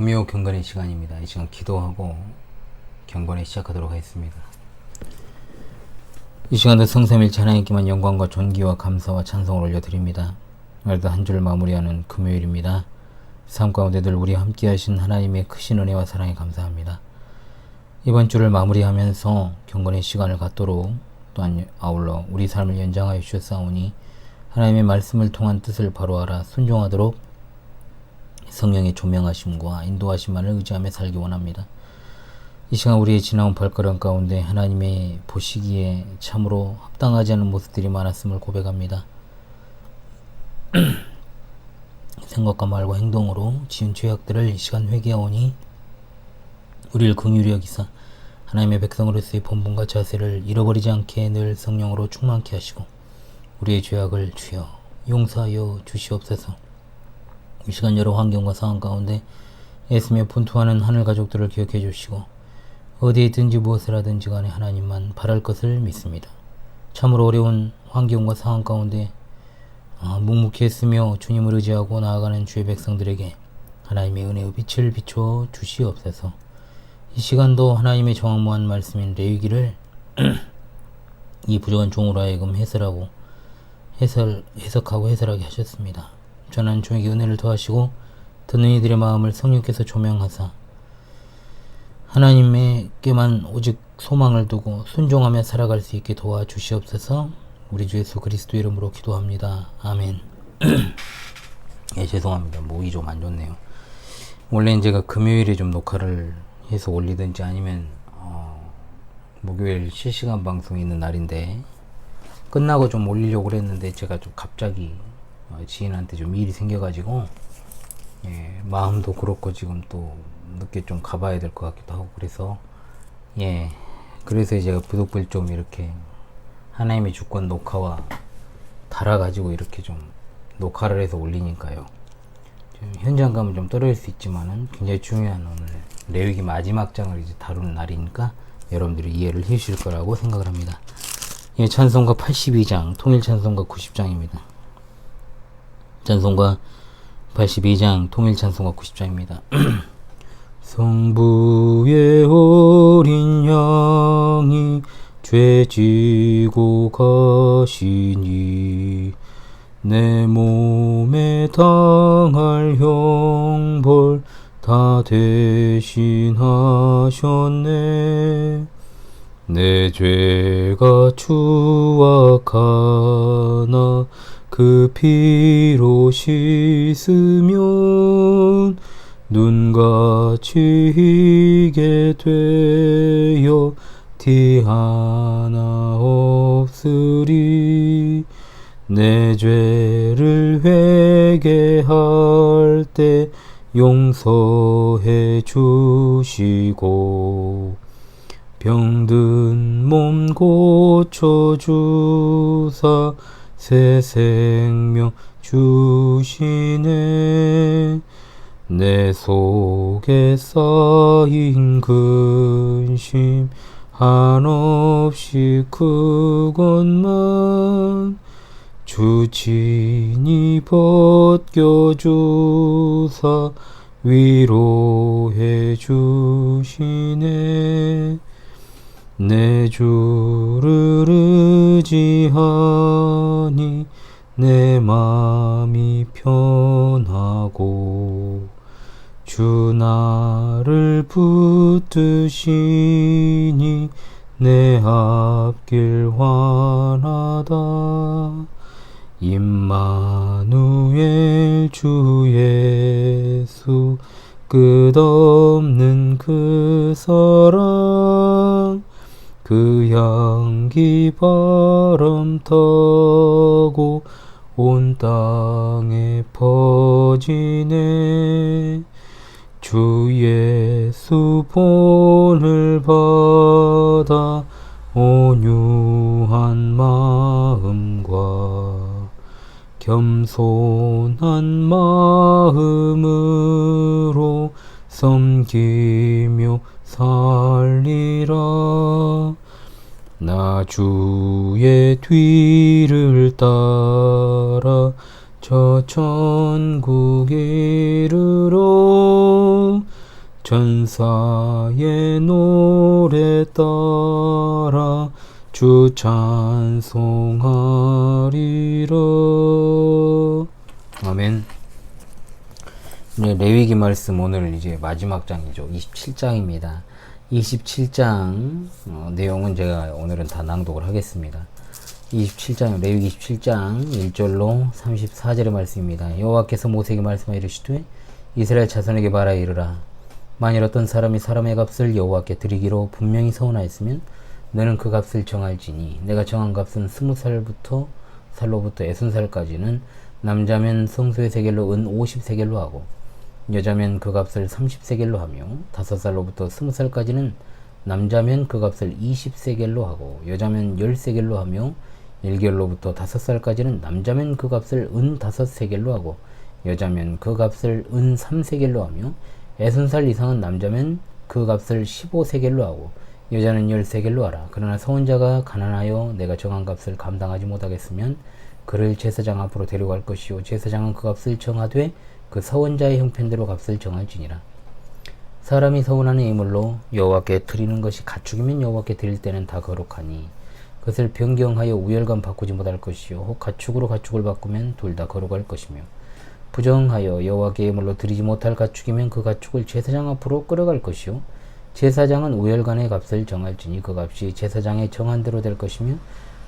금요 경건의 시간입니다. 이 시간 기도하고 경건에 시작하도록 하겠습니다. 이 시간도 성삼일체 하나님께만 영광과 존귀와 감사와 찬송을 올려드립니다. 오늘도 한 주를 마무리하는 금요일입니다. 삶 가운데 늘 우리 함께 하신 하나님의 크신 은혜와 사랑에 감사합니다. 이번 주를 마무리하면서 경건의 시간을 갖도록 또한 아울러 우리 삶을 연장하여 주셨사오니 하나님의 말씀을 통한 뜻을 바로 알아 순종하도록 성령의 조명하심과 인도하심만을 의지하며 살기 원합니다. 이 시간 우리의 지나온 발걸음 가운데 하나님의 보시기에 참으로 합당하지 않은 모습들이 많았음을 고백합니다. 생각과 말과 행동으로 지은 죄악들을 이 시간 회개하오니 우리를 긍휼히 여기사 하나님의 백성으로서의 본분과 자세를 잃어버리지 않게 늘 성령으로 충만케 하시고 우리의 죄악을 주여 용서하여 주시옵소서. 이 시간 여러 환경과 상황 가운데 애쓰며 분투하는 하늘 가족들을 기억해 주시고 어디에 있든지 무엇을 하든지 간에 하나님만 바랄 것을 믿습니다. 참으로 어려운 환경과 상황 가운데 묵묵히 애쓰며 주님을 의지하고 나아가는 주의 백성들에게 하나님의 은혜의 빛을 비춰 주시옵소서. 이 시간도 하나님의 정확무한 말씀인 레위기를 이 부족한 종으로 하여금 해석하고 해설하게 하셨습니다. 전한 종에게 은혜를 더하시고 듣는 이들의 마음을 성령께서 조명하사 하나님께만 오직 소망을 두고 순종하며 살아갈 수 있게 도와주시옵소서. 우리 주 예수 그리스도 이름으로 기도합니다. 아멘. 예, 죄송합니다. 목이 좀 안 좋네요. 원래는 제가 금요일에 좀 녹화를 해서 올리든지 아니면 목요일 실시간 방송이 있는 날인데 끝나고 좀 올리려고 그랬는데 제가 좀 갑자기 지인한테 좀 일이 생겨가지고 마음도 그렇고 지금 또 늦게 좀 가봐야 될 것 같기도 하고 그래서 그래서 제가 부득불 좀 이렇게 하나님의 주권 녹화와 달아가지고 이렇게 좀 녹화를 해서 올리니까요. 좀 현장감은 좀 떨어질 수 있지만은 굉장히 중요한 오늘 레위기 마지막 장을 이제 다루는 날이니까 여러분들이 이해를 해주실 거라고 생각을 합니다. 찬송가 82장, 통일 찬송가 90장입니다. 찬송가 82장, 통일 찬송가 90장입니다. 성부의 어린 양이 죄 지고 가시니 내 몸에 당할 형벌 다 대신하셨네. 내 죄가 추악하나 그 피로 씻으면 눈같이 희게 되어 티 하나 없으리. 내 죄를 회개할 때 용서해 주시고 병든 몸 고쳐주사 새 생명 주시네. 내 속에 쌓인 근심 한없이 크건만 주 친히 벗겨주사 위로해 주시네. 내 주를 의지하니 내 마음이 편하고 주 나를 붙드시니 내 앞길 환하다. 임마누엘 주 예수 끝없는 그 사랑 그 향기 바람 타고 온 땅에 퍼지네. 주 예수 본을 받아 온유한 마음과 겸손한 마음으로 섬기며 살리라. 나 주의 뒤를 따라 저 천국 이르러 전사의 노래 따라 주 찬송하리라. 아멘. 네, 레위기 말씀 오늘 이제 마지막 장이죠. 27장입니다. 27장 내용은 제가 오늘은 다 낭독을 하겠습니다. 27장, 레위기 27장 1절로 34절의 말씀입니다. 여호와께서 모세에게 말씀하여 이르시되 이스라엘 자손에게 말하여 이르라. 만일 어떤 사람이 사람의 값을 여호와께 드리기로 분명히 서운하였으면 너는 그 값을 정할지니 내가 정한 값은 20살로부터 60살까지는 남자면 성소의 세겔로 은 50세겔로 하고 여자면 그 값을 30세겔로 하며 5살로부터 20살까지는 남자면 그 값을 20세겔로 하고 여자면 10세겔로 하며 1개월로부터 5살까지는 남자면 그 값을 은 5세겔로 하고 여자면 그 값을 은 3세겔로 하며 60살 이상은 남자면 그 값을 15세겔로 하고 여자는 10세겔로 하라. 그러나 서원자가 가난하여 내가 정한 값을 감당하지 못하겠으면 그를 제사장 앞으로 데려갈 것이요 제사장은 그 값을 정하되 그 서원자의 형편대로 값을 정할지니라. 사람이 서운하는 예물로 여호와께 드리는 것이 가축이면 여호와께 드릴 때는 다 거룩하니 그것을 변경하여 우열감 바꾸지 못할 것이요 혹 가축으로 가축을 바꾸면 둘 다 거룩할 것이며 부정하여 여호와께 예물로 드리지 못할 가축이면 그 가축을 제사장 앞으로 끌어갈 것이요 제사장은 우열간의 값을 정할지니 그 값이 제사장의 정한 대로 될 것이며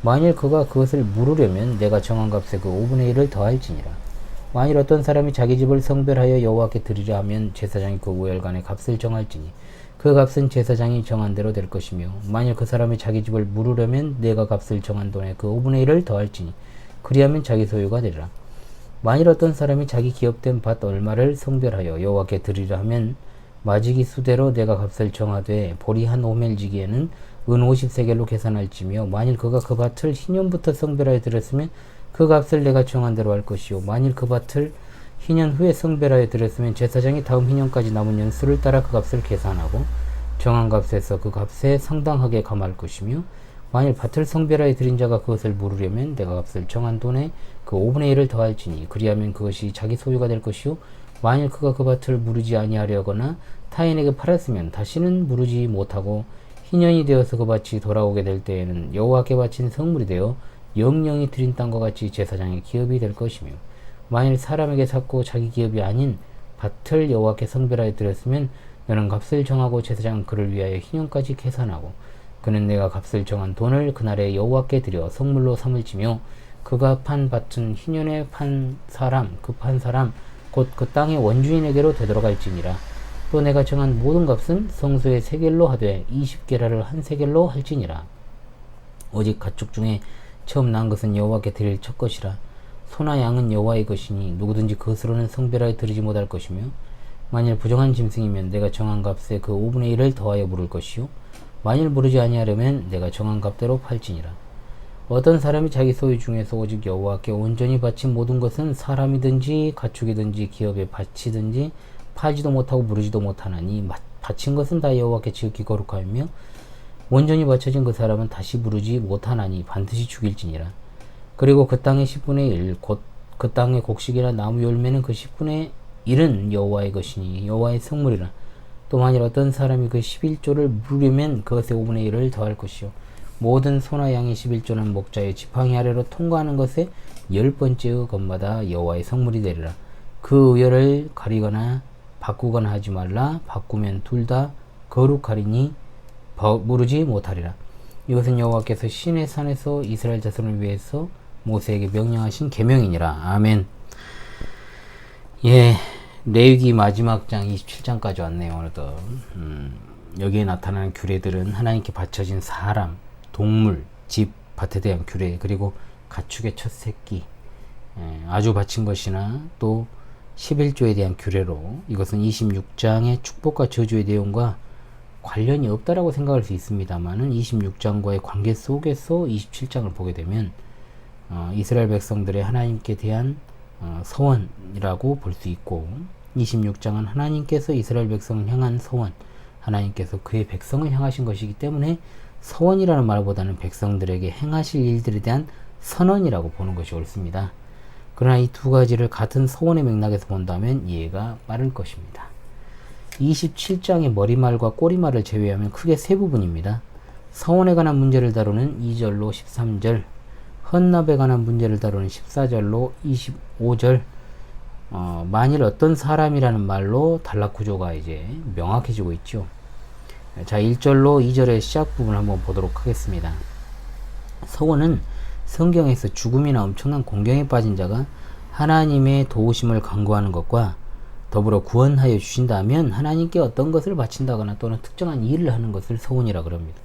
만일 그가 그것을 물으려면 내가 정한 값에 그 5분의 1을 더할지니라. 만일 어떤 사람이 자기 집을 성별하여 여호와께 드리려 하면 제사장이 그 우열간의 값을 정할지니 그 값은 제사장이 정한 대로 될 것이며 만일 그 사람이 자기 집을 물으려면 내가 값을 정한 돈에 그 5분의 1을 더할지니 그리하면 자기 소유가 되리라. 만일 어떤 사람이 자기 기업된 밭 얼마를 성별하여 여호와께 드리려 하면 마지기 수대로 내가 값을 정하되 보리 한 오멜지기에는 은 50세겔로 계산할지며 만일 그가 그 밭을 희년부터 성별하여 드렸으면 그 값을 내가 정한 대로 할 것이요 만일 그 밭을 희년 후에 성별하여 드렸으면 제사장이 다음 희년까지 남은 연수를 따라 그 값을 계산하고 정한 값에서 그 값에 상당하게 감할 것이며 만일 밭을 성별하여 드린 자가 그것을 물으려면 내가 값을 정한 돈에 그 5분의 1을 더할지니 그리하면 그것이 자기 소유가 될 것이요 만일 그가 그 밭을 무르지 아니하려거나 타인에게 팔았으면 다시는 무르지 못하고 희년이 되어서 그 밭이 돌아오게 될 때에는 여호와께 바친 성물이 되어 영영이 드린 땅과 같이 제사장의 기업이 될 것이며 만일 사람에게 샀고 자기 기업이 아닌 밭을 여호와께 성별하여 드렸으면 너는 값을 정하고 제사장은 그를 위하여 희년까지 계산하고 그는 내가 값을 정한 돈을 그날에 여호와께 드려 성물로 삼을지며 그가 판 밭은 희년에 판 사람 곧 그 땅의 원주인에게로 되돌아갈지니라. 또 내가 정한 모든 값은 성소의 세겔로 하되 20게라를 한 세겔로 할지니라. 오직 가축 중에 처음 난 것은 여호와께 드릴 첫 것이라. 소나 양은 여호와의 것이니 누구든지 그것으로는 성별하여 드리지 못할 것이며 만일 부정한 짐승이면 내가 정한 값에 그 5분의 1을 더하여 물을 것이요 만일 물으지 아니하려면 내가 정한 값대로 팔지니라. 어떤 사람이 자기 소유 중에서 오직 여호와께 온전히 바친 모든 것은 사람이든지 가축이든지 기업의 바치든지 팔지도 못하고 무르지도 못하나니 바친 것은 다 여호와께 지극히 거룩하며 온전히 바쳐진 그 사람은 다시 무르지 못하나니 반드시 죽일지니라. 그리고 그 땅의 10분의 1 곧 그 땅의 곡식이나 나무 열매는 그 10분의 1은 여호와의 것이니 여호와의 성물이라. 또 만일 어떤 사람이 그 11조를 물으면 그것의 5분의 1을 더할 것이요 모든 소나 양의 11조는 목자의 지팡이 아래로 통과하는 것에 10번째의 것마다 여호와의 성물이 되리라. 그 의열을 가리거나 바꾸거나 하지 말라. 바꾸면 둘 다 거룩하리니 무르지 못하리라. 이것은 여호와께서 시내 산에서 이스라엘 자손을 위해서 모세에게 명령하신 계명이니라. 아멘. 예, 레위기 마지막 장 27장까지 왔네요. 오늘도 여기에 나타나는 규례들은 하나님께 바쳐진 사람, 동물, 집, 밭에 대한 규례, 그리고 가축의 첫 새끼, 아주 바친 것이나 또 11조에 대한 규례로 이것은 26장의 축복과 저주의 내용과 관련이 없다라고 생각할 수 있습니다만은 26장과의 관계 속에서 27장을 보게 되면 이스라엘 백성들의 하나님께 대한 서원이라고 볼 수 있고 26장은 하나님께서 이스라엘 백성을 향한 서원, 하나님께서 그의 백성을 향하신 것이기 때문에 서원이라는 말보다는 백성들에게 행하실 일들에 대한 선언이라고 보는 것이 옳습니다. 그러나 이 두 가지를 같은 서원의 맥락에서 본다면 이해가 빠를 것입니다. 27장의 머리말과 꼬리말을 제외하면 크게 세 부분입니다. 서원에 관한 문제를 다루는 2절로 13절, 헌납에 관한 문제를 다루는 14절로 25절, 만일 어떤 사람이라는 말로 단락구조가 이제 명확해지고 있죠. 자, 1절로 2절의 시작 부분 한번 보도록 하겠습니다. 서원은 성경에서 죽음이나 엄청난 공경에 빠진 자가 하나님의 도우심을 간구하는 것과 더불어 구원하여 주신다면 하나님께 어떤 것을 바친다거나 또는 특정한 일을 하는 것을 서원이라 그럽니다.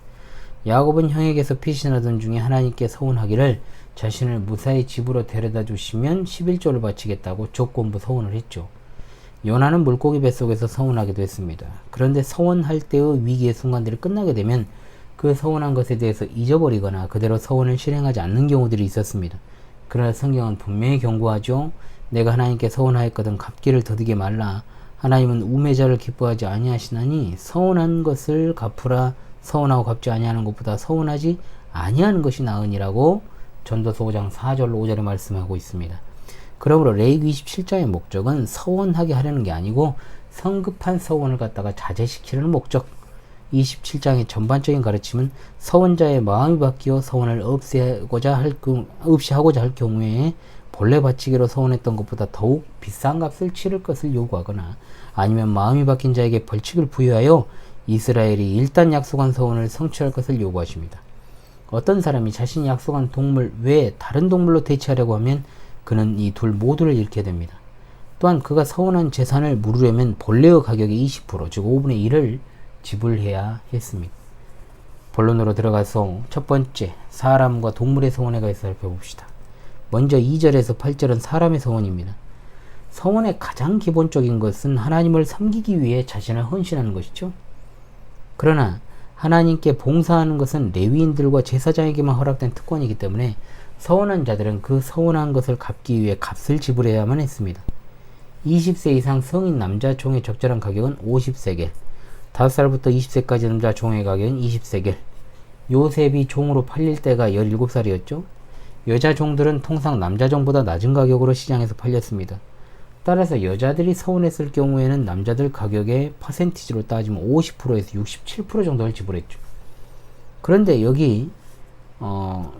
야곱은 형에게서 피신하던 중에 하나님께 서원하기를 자신을 무사히 집으로 데려다 주시면 11조를 바치겠다고 조건부 서원을 했죠. 요나는 물고기 뱃속에서 서원하기도 했습니다. 그런데 서원할 때의 위기의 순간들이 끝나게 되면 그 서원한 것에 대해서 잊어버리거나 그대로 서원을 실행하지 않는 경우들이 있었습니다. 그러나 성경은 분명히 경고하죠. 내가 하나님께 서원하였거든 갚기를 더디게 말라. 하나님은 우매자를 기뻐하지 아니하시나니 서원한 것을 갚으라. 서원하고 갚지 아니하는 것보다 서원하지 아니하는 것이 나으니라고 전도서 5장 4절로 5절에 말씀하고 있습니다. 그러므로 레위기 27장의 목적은 서원하게 하려는 게 아니고 성급한 서원을 갖다가 자제시키려는 목적. 27장의 전반적인 가르침은 서원자의 마음이 바뀌어 서원을 없이하고자 할 경우에 본래 바치기로 서원했던 것보다 더욱 비싼 값을 치를 것을 요구하거나 아니면 마음이 바뀐 자에게 벌칙을 부여하여 이스라엘이 일단 약속한 서원을 성취할 것을 요구하십니다. 어떤 사람이 자신이 약속한 동물 외에 다른 동물로 대체하려고 하면 그는 이 둘 모두를 잃게 됩니다. 또한 그가 서원한 재산을 물으려면 본래의 가격의 20%, 즉 5분의 1을 지불해야 했습니다. 본론으로 들어가서 첫 번째, 사람과 동물의 서원에 대해서 살펴봅시다. 먼저 2절에서 8절은 사람의 서원입니다. 서원의 가장 기본적인 것은 하나님을 섬기기 위해 자신을 헌신하는 것이죠. 그러나 하나님께 봉사하는 것은 레위인들과 제사장에게만 허락된 특권이기 때문에 서원한 자들은 그 서원한 것을 갚기 위해 값을 지불해야만 했습니다. 20세 이상 성인 남자 종의 적절한 가격은 50세겔, 5살부터 20세까지 남자 종의 가격은 20세겔, 요셉이 종으로 팔릴 때가 17살이었죠. 여자 종들은 통상 남자 종보다 낮은 가격으로 시장에서 팔렸습니다. 따라서 여자들이 서원했을 경우에는 남자들 가격의 퍼센티지로 따지면 50%에서 67% 정도를 지불했죠. 그런데 여기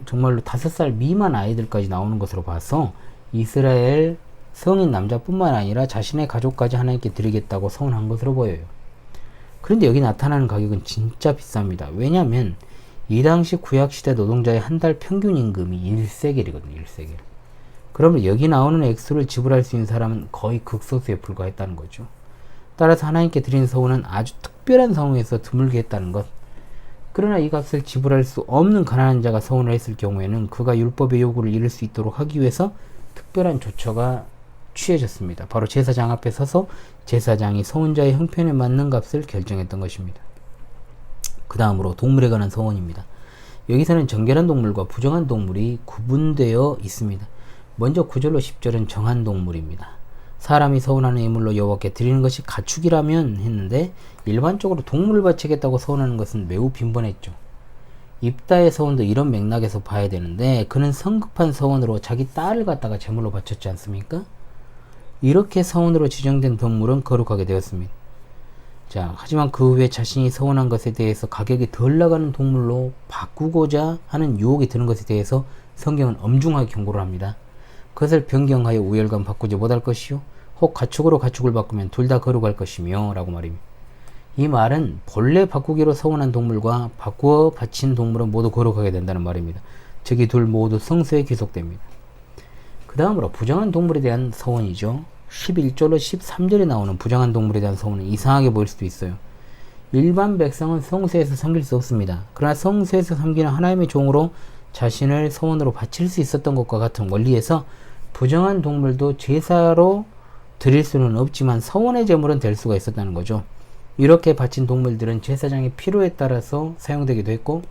정말로 5살 미만 아이들까지 나오는 것으로 봐서 이스라엘 성인 남자뿐만 아니라 자신의 가족까지 하나님께 드리겠다고 서원한 것으로 보여요. 그런데 여기 나타나는 가격은 진짜 비쌉니다. 왜냐하면 이 당시 구약시대 노동자의 한 달 평균 임금이 1세겔이거든요. 1세겔. 그러면 여기 나오는 액수를 지불할 수 있는 사람은 거의 극소수에 불과했다는 거죠. 따라서 하나님께 드린 서원은 아주 특별한 상황에서 드물게 했다는 것. 그러나 이 값을 지불할 수 없는 가난한 자가 서원을 했을 경우에는 그가 율법의 요구를 이룰 수 있도록 하기 위해서 특별한 조처가 취해졌습니다. 바로 제사장 앞에 서서 제사장이 서원자의 형편에 맞는 값을 결정했던 것입니다. 그 다음으로 동물에 관한 서원입니다. 여기서는 정결한 동물과 부정한 동물이 구분되어 있습니다. 먼저 9절로 10절은 정한 동물입니다. 사람이 서원하는 예물로 여호와께 드리는 것이 가축이라면 했는데 일반적으로 동물을 바치겠다고 서원하는 것은 매우 빈번했죠. 입다의 서원도 이런 맥락에서 봐야 되는데 그는 성급한 서원으로 자기 딸을 갖다가 제물로 바쳤지 않습니까? 이렇게 서원으로 지정된 동물은 거룩하게 되었습니다. 자, 하지만 그 후에 자신이 서원한 것에 대해서 가격이 덜 나가는 동물로 바꾸고자 하는 유혹이 드는 것에 대해서 성경은 엄중하게 경고를 합니다. 그것을 변경하여 우열감 바꾸지 못할 것이요 혹 가축으로 가축을 바꾸면 둘 다 거룩할 것이며 라고 말입니다. 이 말은 본래 바꾸기로 서원한 동물과 바꾸어 바친 동물은 모두 거룩하게 된다는 말입니다. 즉 이 둘 모두 성소에 귀속됩니다. 그 다음으로 부정한 동물에 대한 서원이죠. 11절로 13절에 나오는 부정한 동물에 대한 서원은 이상하게 보일 수도 있어요. 일반 백성은 성소에서 섬길 수 없습니다. 그러나 성소에서 섬기는 하나님의 종으로 자신을 서원으로 바칠 수 있었던 것과 같은 원리에서 부정한 동물도 제사로 드릴 수는 없지만 서원의 제물은 될 수가 있었다는 거죠. 이렇게 바친 동물들은 제사장의 필요에 따라서 사용되기도 했고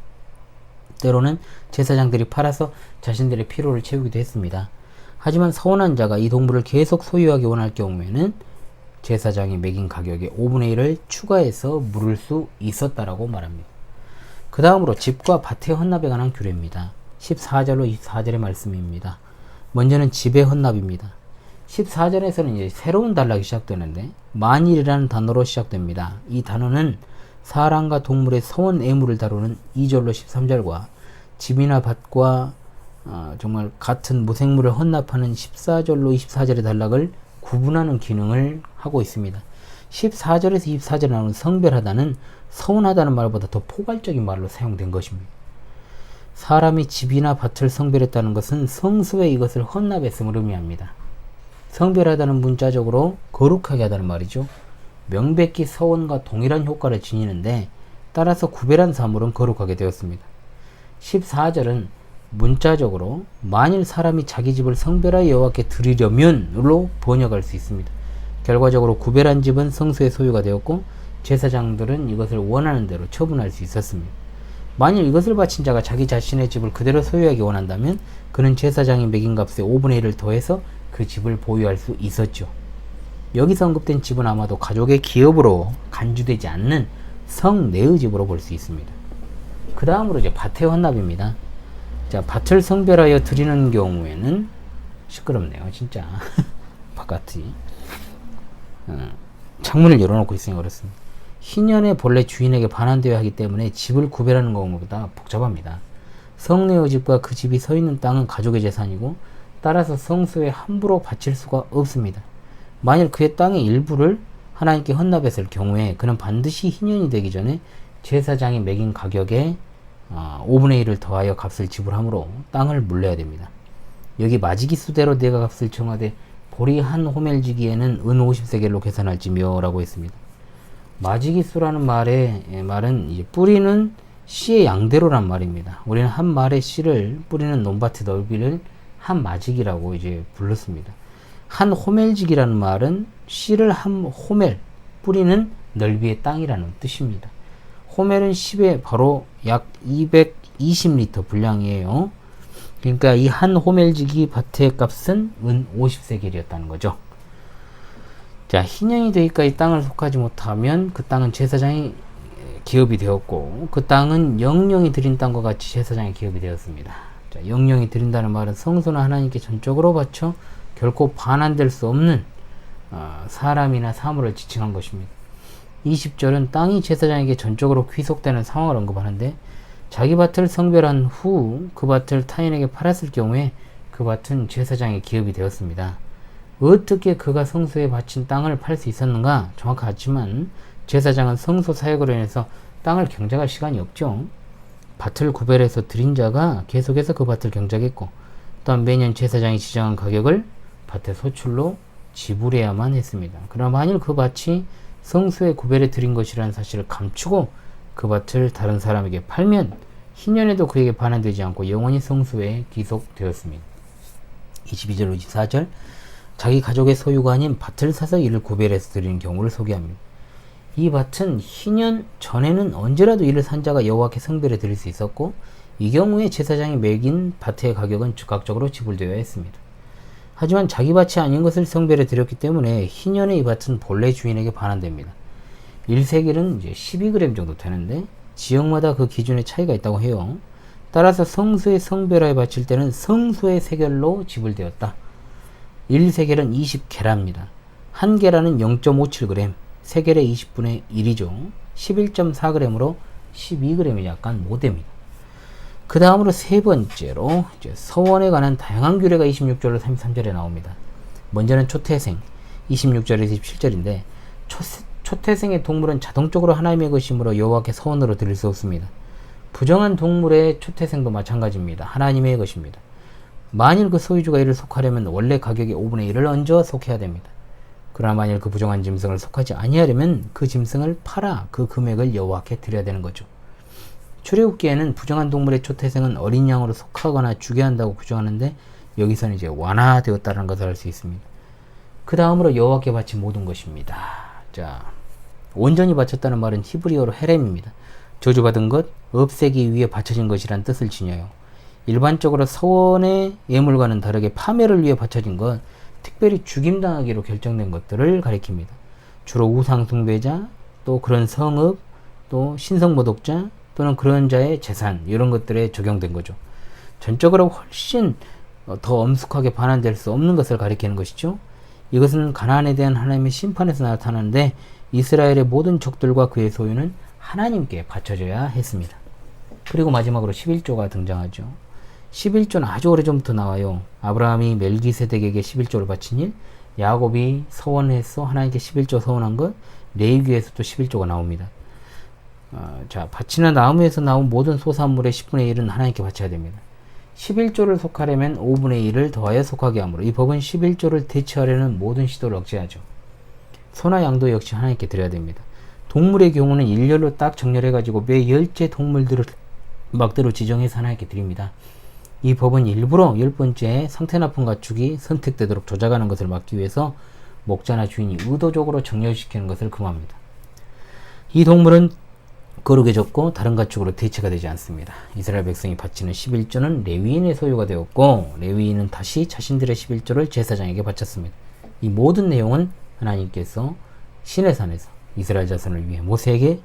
때로는 제사장들이 팔아서 자신들의 필요를 채우기도 했습니다. 하지만 서원한 자가 이 동물을 계속 소유하기 원할 경우에는 제사장이 매긴 가격의 5분의 1을 추가해서 물을 수 있었다라고 말합니다. 그 다음으로 집과 밭의 헌납에 관한 규례입니다. 14절로 24절의 말씀입니다. 먼저는 집의 헌납입니다. 14절에서는 이제 새로운 단락이 시작되는데 만일이라는 단어로 시작됩니다. 이 단어는 사람과 동물의 서원 애물을 다루는 2절로 13절과 집이나 밭과 정말 같은 무생물을 헌납하는 14절로 24절의 단락을 구분하는 기능을 하고 있습니다. 14절에서 24절에 나오는 성별하다는 서운하다는 말보다 더 포괄적인 말로 사용된 것입니다. 사람이 집이나 밭을 성별했다는 것은 성소에 이것을 헌납했음을 의미합니다. 성별하다는 문자적으로 거룩하게 하다는 말이죠. 명백히 서원과 동일한 효과를 지니는데 따라서 구별한 사물은 거룩하게 되었습니다. 14절은 문자적으로 만일 사람이 자기 집을 성별하여 여호와께 드리려면으로 번역할 수 있습니다. 결과적으로 구별한 집은 성소의 소유가 되었고 제사장들은 이것을 원하는 대로 처분할 수 있었습니다. 만일 이것을 바친 자가 자기 자신의 집을 그대로 소유하기 원한다면 그는 제사장이 매긴 값의 5분의 1을 더해서 그 집을 보유할 수 있었죠. 여기서 언급된 집은 아마도 가족의 기업으로 간주되지 않는 성내의 집으로 볼 수 있습니다. 그 다음으로 이제 밭의 헌납입니다. 자, 밭을 성별하여 드리는 경우에는 시끄럽네요, 진짜. 바깥이 창문을 열어놓고 있으니 그렇습니다. 희년의 본래 주인에게 반환되어야 하기 때문에 집을 구별하는 것보다 복잡합니다. 성내의 집과 그 집이 서 있는 땅은 가족의 재산이고 따라서 성소에 함부로 바칠 수가 없습니다. 만일 그의 땅의 일부를 하나님께 헌납했을 경우에 그는 반드시 희년이 되기 전에 제사장이 매긴 가격에 5분의 1을 더하여 값을 지불하므로 땅을 물려야 됩니다. 여기 마지기수대로 내가 값을 정하되 보리 한 호멜지기에는 은 50세겔로 계산할지며 라고 했습니다. 마지기수라는 말은 이제 뿌리는 씨의 양대로란 말입니다. 우리는 한 말의 씨를 뿌리는 논밭의 넓이를 한 마지기라고 이제 불렀습니다. 한 호멜지기라는 말은 씨를 한 호멜 뿌리는 넓이의 땅이라는 뜻입니다. 호멜은 10에 바로 약 220리터 분량이에요. 그러니까 이 한 호멜지기 밭의 값은 은 50세겔이었다는 거죠. 자, 희년이 되기까지 땅을 속하지 못하면 그 땅은 제사장의 기업이 되었고 그 땅은 영령이 드린 땅과 같이 제사장의 기업이 되었습니다. 자, 영령이 드린다는 말은 성소나 하나님께 전적으로 바쳐 결코 반환될 수 없는 사람이나 사물을 지칭한 것입니다. 20절은 땅이 제사장에게 전적으로 귀속되는 상황을 언급하는데 자기 밭을 성별한 후 그 밭을 타인에게 팔았을 경우에 그 밭은 제사장의 기업이 되었습니다. 어떻게 그가 성소에 바친 땅을 팔 수 있었는가 정확하지만 제사장은 성소 사역으로 인해서 땅을 경작할 시간이 없죠. 밭을 구별해서 드린 자가 계속해서 그 밭을 경작했고 또한 매년 제사장이 지정한 가격을 밭의 소출로 지불해야만 했습니다. 그러나 만일 그 밭이 성소에 구별해 드린 것이라는 사실을 감추고 그 밭을 다른 사람에게 팔면 희년에도 그에게 반환되지 않고 영원히 성소에 기속되었습니다. 22절 24절 자기 가족의 소유가 아닌 밭을 사서 이를 구별해서 드리는 경우를 소개합니다. 이 밭은 희년 전에는 언제라도 이를 산 자가 여호와께 성별해 드릴 수 있었고 이 경우에 제사장이 매긴 밭의 가격은 즉각적으로 지불되어야 했습니다. 하지만 자기 밭이 아닌 것을 성별해 드렸기 때문에 희년의 이 밭은 본래 주인에게 반환됩니다. 1세겔은 이제 12g 정도 되는데 지역마다 그 기준에 차이가 있다고 해요. 따라서 성소에 성별하여 바칠 때는 성소의 세겔로 지불되었다. 1세겔은 20게라입니다. 한 게라는 0.57g, 세겔의 20분의 1이죠. 11.4g으로 12g이 약간 못됩니다. 그 다음으로 세 번째로 이제 서원에 관한 다양한 규례가 26절로 33절에 나옵니다. 먼저는 초태생 26절에서 27절인데 초태생의 동물은 자동적으로 하나님의 것이므로 여호와께 서원으로 드릴 수 없습니다. 부정한 동물의 초태생도 마찬가지입니다. 하나님의 것입니다. 만일 그 소유주가 이를 속하려면 원래 가격의 5분의 1을 얹어 속해야 됩니다. 그러나 만일 그 부정한 짐승을 속하지 아니하려면 그 짐승을 팔아 그 금액을 여호와께 드려야 되는 거죠. 출애굽기에는 부정한 동물의 초태생은 어린 양으로 속하거나 죽여야 한다고 규정하는데 여기서는 이제 완화되었다는 것을 알 수 있습니다. 그 다음으로 여호와께 바친 모든 것입니다. 자, 온전히 바쳤다는 말은 히브리어로 헤렘입니다. 저주받은 것, 없애기 위해 바쳐진 것이란 뜻을 지녀요. 일반적으로 서원의 예물과는 다르게 파멸을 위해 바쳐진 것, 특별히 죽임당하기로 결정된 것들을 가리킵니다. 주로 우상 숭배자, 또 그런 성읍, 또 신성모독자, 또는 그런 자의 재산 이런 것들에 적용된 거죠. 전적으로 훨씬 더 엄숙하게 반환될 수 없는 것을 가리키는 것이죠. 이것은 가나안에 대한 하나님의 심판에서 나타나는데 이스라엘의 모든 적들과 그의 소유는 하나님께 바쳐져야 했습니다. 그리고 마지막으로 11조가 등장하죠. 11조는 아주 오래전부터 나와요. 아브라함이 멜기세덱에게 11조를 바친 일, 야곱이 서원해서 하나님께 11조 서원한 것, 레위기에서 또 11조가 나옵니다. 자, 밭이나 나무에서 나온 모든 소산물의 10분의 1은 하나님께 바쳐야 됩니다. 11조를 속하려면 5분의 1을 더하여 속하게 하므로 이 법은 11조를 대체하려는 모든 시도를 억제하죠. 소나 양도 역시 하나님께 드려야 됩니다. 동물의 경우는 일렬로 딱 정렬해가지고 매 10째 동물들을 막대로 지정해서 하나님께 드립니다. 이 법은 일부러 10번째 상태 나쁜 가축이 선택되도록 조작하는 것을 막기 위해서 목자나 주인이 의도적으로 정렬시키는 것을 금합니다. 이 동물은 거룩에 졌고 다른 가축으로 대체가 되지 않습니다. 이스라엘 백성이 바치는 11조는 레위인의 소유가 되었고 레위인은 다시 자신들의 11조를 제사장에게 바쳤습니다. 이 모든 내용은 하나님께서 시내산에서 이스라엘 자손을 위해 모세에게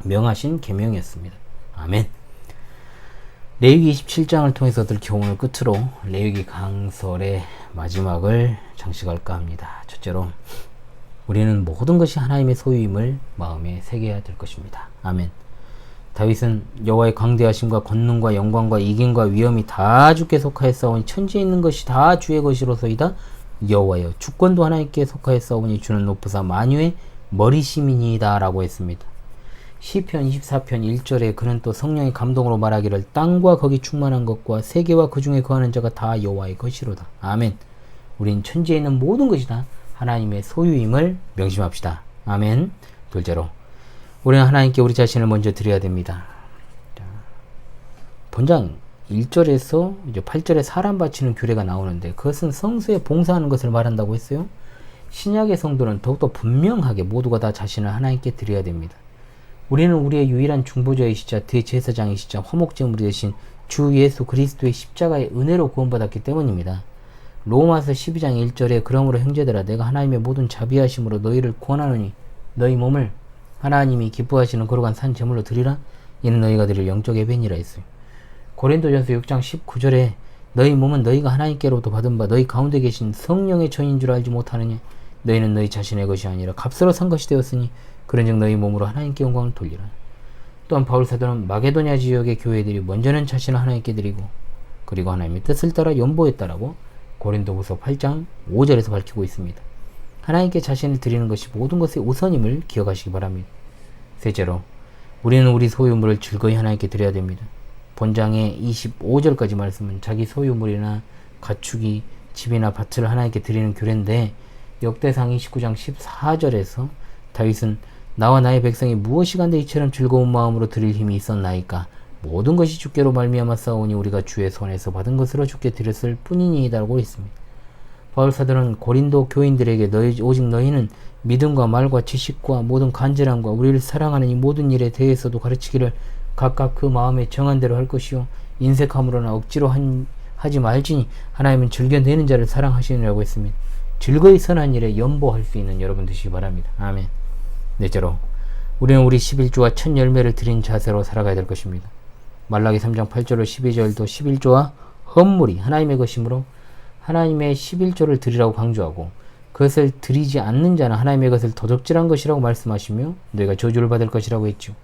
명하신 계명이었습니다. 아멘. 레위기 27장을 통해서 얻을 교훈을 끝으로 레위기 강설의 마지막을 장식할까 합니다. 첫째로 우리는 모든 것이 하나님의 소유임을 마음에 새겨야 될 것입니다. 아멘. 다윗은 여호와의 광대하심과 권능과 영광과 이김과 위엄이 다 주께 속하였사오니 천지에 있는 것이 다 주의 것이로소이다. 여호와여 주권도 하나님께 속하였사오니 주는 높으사 만유의 머리심이니이다 라고 했습니다. 시편 24편 1절에 그는 또 성령의 감동으로 말하기를 땅과 거기 충만한 것과 세계와 그 중에 거하는 자가 다 여호와의 것이로다. 아멘. 우린 천지에 있는 모든 것이 다 하나님의 소유임을 명심합시다. 아멘. 둘째로 우리는 하나님께 우리 자신을 먼저 드려야 됩니다. 본장 1절에서 이제 8절에 사람 바치는 규례가 나오는데 그것은 성소에 봉사하는 것을 말한다고 했어요. 신약의 성도는 더욱더 분명하게 모두가 다 자신을 하나님께 드려야 됩니다. 우리는 우리의 유일한 중보자이시자 대제사장이시자 화목제물이 되신 주 예수 그리스도의 십자가의 은혜로 구원받았기 때문입니다. 로마서 12장 1절에 그러므로 형제들아 내가 하나님의 모든 자비하심으로 너희를 구원하노니 너희 몸을 하나님이 기뻐하시는 거룩한 산 제물로 드리라. 이는 너희가 드릴 영적 예배니라 했어요. 고린도전서 6장 19절에 너희 몸은 너희가 하나님께로부터 받은 바 너희 가운데 계신 성령의 전인 줄 알지 못하느냐. 너희는 너희 자신의 것이 아니라 값으로 산 것이 되었으니 그런즉 너희 몸으로 하나님께 영광을 돌리라. 또한 바울 사도는 마게도냐 지역의 교회들이 먼저는 자신을 하나님께 드리고 그리고 하나님의 뜻을 따라 연보했다라고 고린도후서 8장 5절에서 밝히고 있습니다. 하나님께 자신을 드리는 것이 모든 것의 우선임을 기억하시기 바랍니다. 셋째로 우리는 우리 소유물을 즐거이 하나님께 드려야 됩니다. 본장의 25절까지 말씀은 자기 소유물이나 가축이 집이나 밭을 하나님께 드리는 규례인데 역대상 29장 14절에서 다윗은 나와 나의 백성이 무엇이간데 이처럼 즐거운 마음으로 드릴 힘이 있었나이까 모든 것이 주께로 말미암아 싸우니 우리가 주의 손에서 받은 것으로 주께 드렸을 뿐이니이다라고 했습니다. 바울 사도는 고린도 교인들에게 오직 너희는 믿음과 말과 지식과 모든 간절함과 우리를 사랑하는 이 모든 일에 대해서도 가르치기를 각각 그 마음에 정한 대로 할 것이요 인색함으로나 억지로 하지 말지니 하나님은 즐겨내는 자를 사랑하시느라고 했습니다. 즐거이 선한 일에 연보할 수 있는 여러분 되시기 바랍니다. 아멘. 넷째로 우리는 우리 11조와 첫 열매를 드린 자세로 살아가야 될 것입니다. 말라기 3장 8절로 12절도 11조와 헌물이 하나님의 것이므로 하나님의 11조를 드리라고 강조하고 그것을 드리지 않는 자는 하나님의 것을 도적질한 것이라고 말씀하시며 너희가 저주를 받을 것이라고 했죠.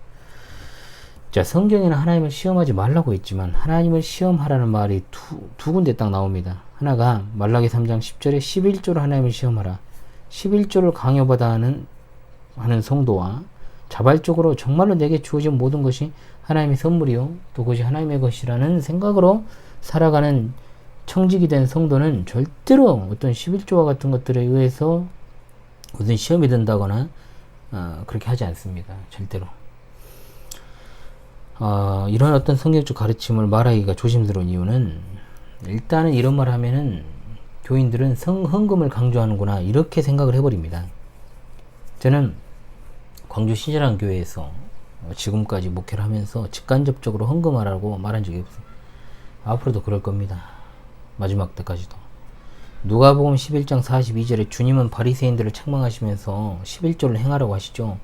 자, 성경에는 하나님을 시험하지 말라고 했지만 하나님을 시험하라는 말이 두 군데 딱 나옵니다. 하나가 말라기 3장 10절에 11조로 하나님을 시험하라. 11조를 강요받아 하는 성도와 자발적으로 정말로 내게 주어진 모든 것이 하나님의 선물이요 또 그것이 하나님의 것이라는 생각으로 살아가는 청직이 된 성도는 절대로 어떤 11조와 같은 것들에 의해서 무슨 시험이 든다거나 그렇게 하지 않습니다. 절대로. 이런 어떤 성경적 가르침을 말하기가 조심스러운 이유는 일단은 이런 말 하면은 교인들은 성헌금을 강조하는구나 이렇게 생각을 해버립니다. 저는 광주 신실한 교회에서 지금까지 목회를 하면서 직간접적으로 헌금하라고 말한 적이 없어요. 앞으로도 그럴 겁니다. 마지막 때까지도. 누가복음 11장 42절에 주님은 바리새인들을 책망하시면서 11조를 행하라고 하시죠.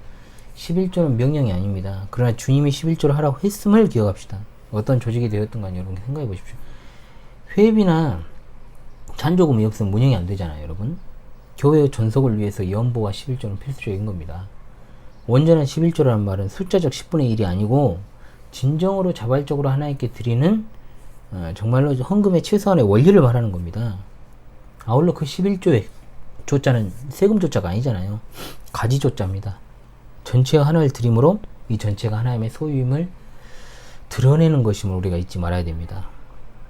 11조는 명령이 아닙니다. 그러나 주님이 11조를 하라고 했음을 기억합시다. 어떤 조직이 되었든 간에 여러분 생각해 보십시오. 회비나 잔조금이 없으면 운영이 안 되잖아요, 여러분. 교회의 존속을 위해서 연보와 11조는 필수적인 겁니다. 온전한 11조라는 말은 숫자적 10분의 1이 아니고 진정으로 자발적으로 하나님께 드리는 정말로 헌금의 최소한의 원리를 말하는 겁니다. 아울러 그 11조의 조자는 세금 조자가 아니잖아요. 가지 조자입니다. 전체가 하나를 드림으로 이 전체가 하나님의 소유임을 드러내는 것임을 우리가 잊지 말아야 됩니다.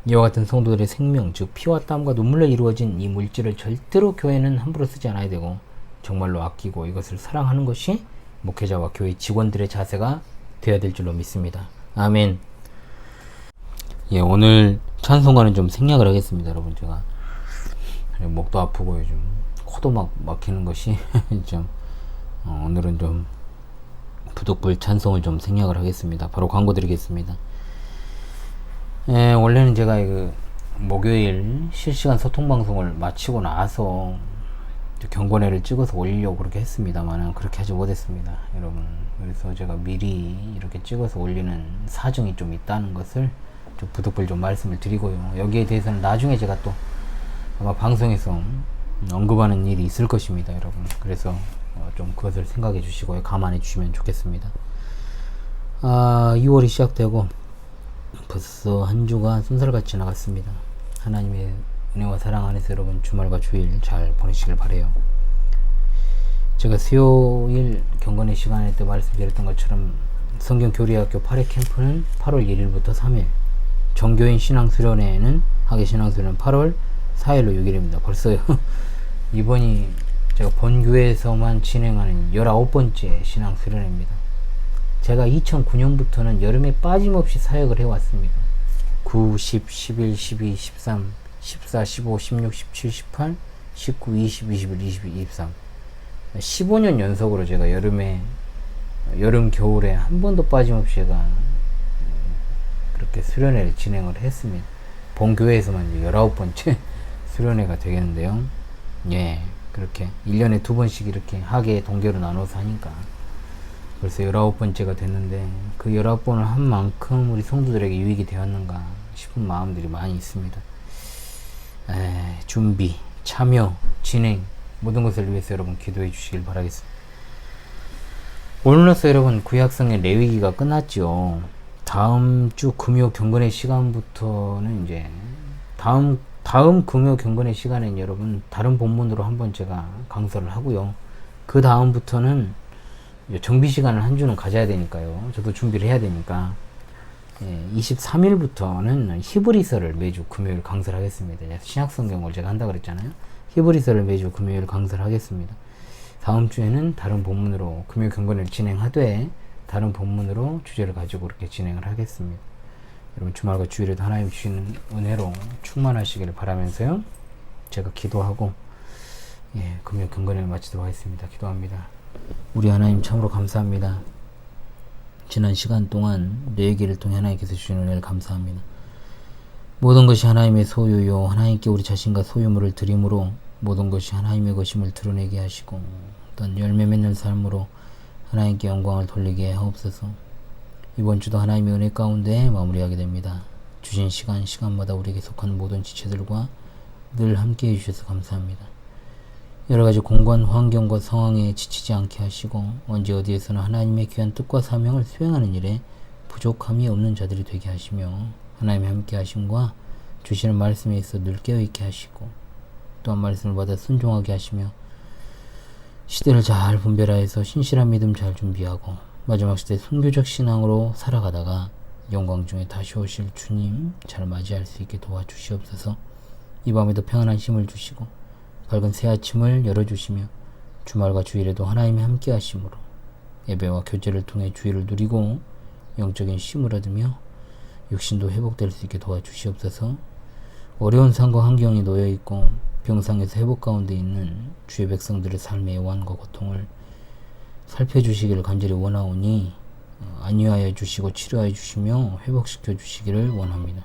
이와 같은 성도들의 생명, 즉 피와 땀과 눈물로 이루어진 이 물질을 절대로 교회는 함부로 쓰지 않아야 되고 정말로 아끼고 이것을 사랑하는 것이 목회자와 교회 직원들의 자세가 되어야 될 줄로 믿습니다. 아멘. 예, 오늘 찬송가는 좀 생략을 하겠습니다. 여러분, 제가 목도 아프고 요즘 코도 막 막히는 것이 좀 오늘은 좀 부득불 찬송을 좀 생략을 하겠습니다. 바로 광고 드리겠습니다. 원래는 제가 목요일 실시간 소통 방송을 마치고 나서 경건회를 찍어서 올리려고 그렇게 했습니다만 그렇게 하지 못했습니다, 여러분. 그래서 제가 미리 이렇게 찍어서 올리는 사정이 좀 있다는 것을 좀 부득불 좀 말씀을 드리고요. 여기에 대해서는 나중에 제가 또 아마 방송에서 언급하는 일이 있을 것입니다, 여러분. 그래서 좀 그것을 생각해 주시고 감안해 주시면 좋겠습니다. 2월이 시작되고 벌써 한 주가 순살같이 지나갔습니다. 하나님의 은혜와 사랑 안에서 여러분 주말과 주일 잘 보내시길 바래요. 제가 수요일 경건의 시간에 때 말씀드렸던 것처럼 성경교리학교 8회 캠프는 8월 1일부터 3일, 정교인 신앙수련회는 학예 신앙수련회는 8월 4일로 6일입니다. 벌써요. 이번이 제가 본교회에서만 진행하는 19번째 신앙수련회입니다. 제가 2009년부터는 여름에 빠짐없이 사역을 해왔습니다. 9, 10, 11, 12, 13, 14, 15, 16, 17, 18, 19, 20, 21, 22, 23 15년 연속으로 제가 여름, 겨울에 한 번도 빠짐없이 제가 그렇게 수련회를 진행을 했습니다. 본교회에서만 이제 19번째 수련회가 되겠는데요. 예, 그렇게 1년에 2번씩 이렇게 학예 동계로 나눠서 하니까 벌써 19번째가 됐는데 그 19번을 한 만큼 우리 성도들에게 유익이 되었는가 싶은 마음들이 많이 있습니다. 준비, 참여, 진행 모든 것을 위해서 여러분 기도해 주시길 바라겠습니다. 오늘로써 여러분 구약성의 레위기가 끝났죠. 다음 주 금요 경건의 시간부터는 이제 다음 금요 경건의 시간에는 여러분 다른 본문으로 한번 제가 강설을 하고요. 그 다음부터는 정비 시간을 한 주는 가져야 되니까요. 저도 준비를 해야 되니까 23일부터는 히브리서를 매주 금요일 강설을 하겠습니다. 신약성경을 제가 한다 그랬잖아요. 히브리서를 매주 금요일 강설을 하겠습니다. 다음 주에는 다른 본문으로 금요 경건을 진행하되 다른 본문으로 주제를 가지고 이렇게 진행을 하겠습니다. 여러분 주말과 주일에도 하나님 주시는 은혜로 충만하시기를 바라면서요. 제가 기도하고 금요 경건을 마치도록 하겠습니다. 기도합니다. 우리 하나님 참으로 감사합니다. 지난 시간 동안 내 얘기를 통해 하나님께서 주신 은혜를 감사합니다. 모든 것이 하나님의 소유요 하나님께 우리 자신과 소유물을 드림으로 모든 것이 하나님의 것임을 드러내게 하시고 어떤 열매 맺는 삶으로 하나님께 영광을 돌리게 하옵소서. 이번 주도 하나님의 은혜 가운데 마무리하게 됩니다. 주신 시간마다 우리에게 속한 모든 지체들과 늘 함께 해주셔서 감사합니다. 여러가지 공간 환경과 상황에 지치지 않게 하시고 언제 어디에서나 하나님의 귀한 뜻과 사명을 수행하는 일에 부족함이 없는 자들이 되게 하시며 하나님의 함께 하심과 주시는 말씀에 있어 늘 깨어있게 하시고 또한 말씀을 받아 순종하게 하시며 시대를 잘 분별하여서 신실한 믿음 잘 준비하고 마지막 시대 순교적 신앙으로 살아가다가 영광 중에 다시 오실 주님 잘 맞이할 수 있게 도와주시옵소서. 이 밤에도 평안한 힘을 주시고 밝은 새 아침을 열어주시며 주말과 주일에도 하나님이 함께 하심으로 예배와 교제를 통해 주일을 누리고 영적인 쉼을 얻으며 육신도 회복될 수 있게 도와주시옵소서. 어려운 상과 환경에 놓여있고 병상에서 회복 가운데 있는 주의 백성들의 삶의 애환과 고통을 살펴주시기를 간절히 원하오니 안위하여 주시고 치료하여 주시며 회복시켜 주시기를 원합니다.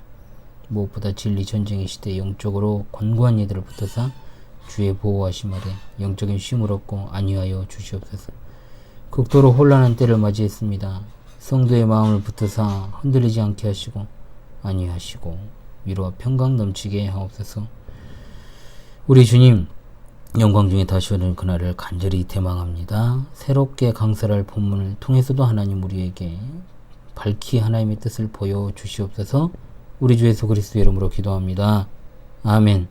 무엇보다 진리 전쟁의 시대에 영적으로 권고한 이들을 붙어서 주의 보호하심 아래 영적인 쉼을 얻고 안위하여 주시옵소서. 극도로 혼란한 때를 맞이했습니다. 성도의 마음을 붙어서 흔들리지 않게 하시고 안위하시고 위로와 평강 넘치게 하옵소서. 우리 주님 영광 중에 다시 오는 그날을 간절히 대망합니다. 새롭게 강설할 본문을 통해서도 하나님 우리에게 밝히 하나님의 뜻을 보여주시옵소서. 우리 주 예수 그리스도 이름으로 기도합니다. 아멘.